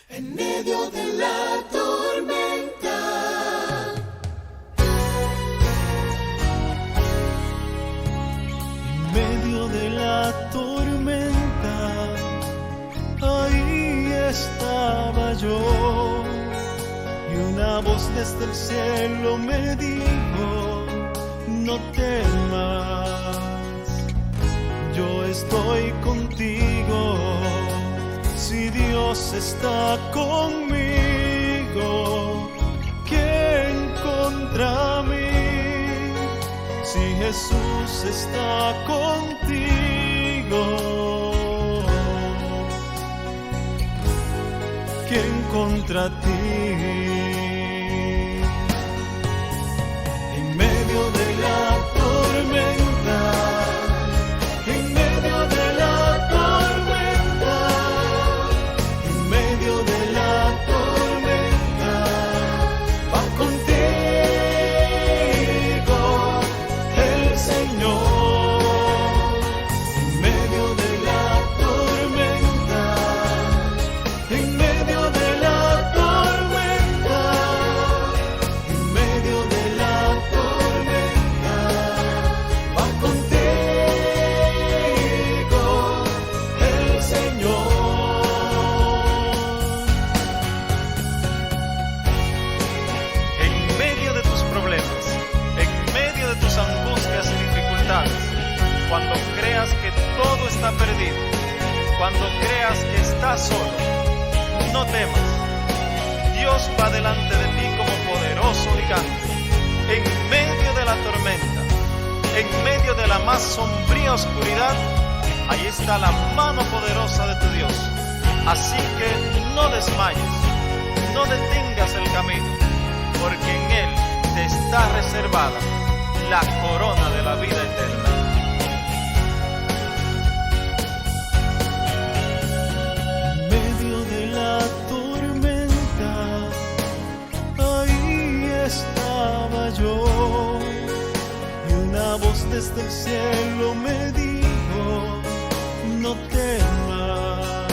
En medio de la tormenta. En medio de la tormenta, ahí estaba yo. Y una voz desde el cielo me dijo: no temas, yo estoy contigo. Si Dios está conmigo, ¿quién contra mí? Si Jesús está contigo, ¿quién contra ti? En medio de la tormenta, en medio de la tormenta, en medio de la tormenta, va contigo el Señor. En medio de la tormenta, en medio de la tormenta, en medio de la tormenta, va contigo el Señor. En medio de tus problemas, en medio de tus angustias y dificultades, cuando creas que todo está perdido, cuando creas que estás solo, no temas. Dios va delante de ti como poderoso gigante. En medio de la tormenta, en medio de la más sombría oscuridad, ahí está la mano poderosa de tu Dios. Así que no desmayes, no detengas el camino, porque en Él te está reservada la corona de la vida eterna. En medio de la tormenta, ahí estaba yo. Y una voz desde el cielo me dijo: no temas,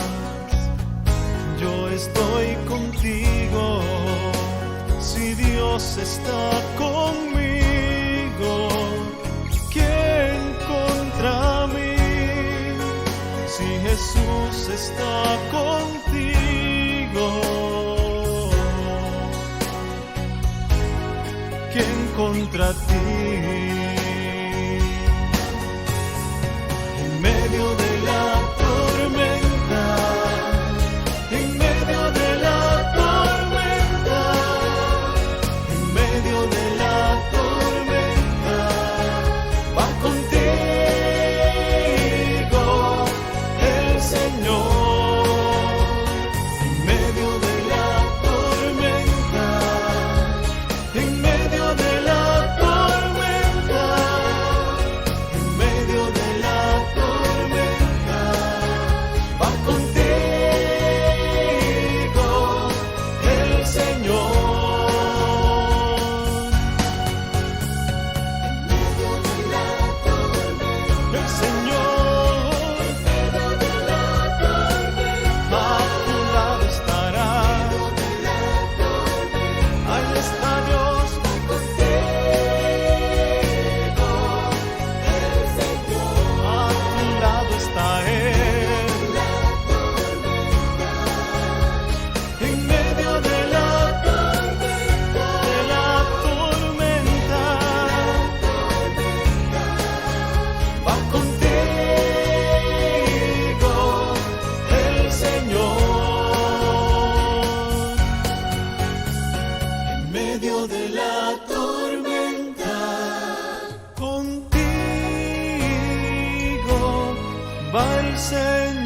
yo estoy contigo. Si Dios está conmigo, ¿quién contra mí? Si Jesús está contigo, ¿quién contra ti? En medio de la tormenta, en medio de la tormenta, en medio de la tormenta, va contigo el Señor. En medio de la tormenta, en medio de la tormenta, en medio de la tormenta, va contigo el Señor. El Señor a tu lado estará. Ahí está Dios. A tu lado está Él. En medio de la tormenta, va contigo el Señor. En medio de la tormenta, contigo va el Señor.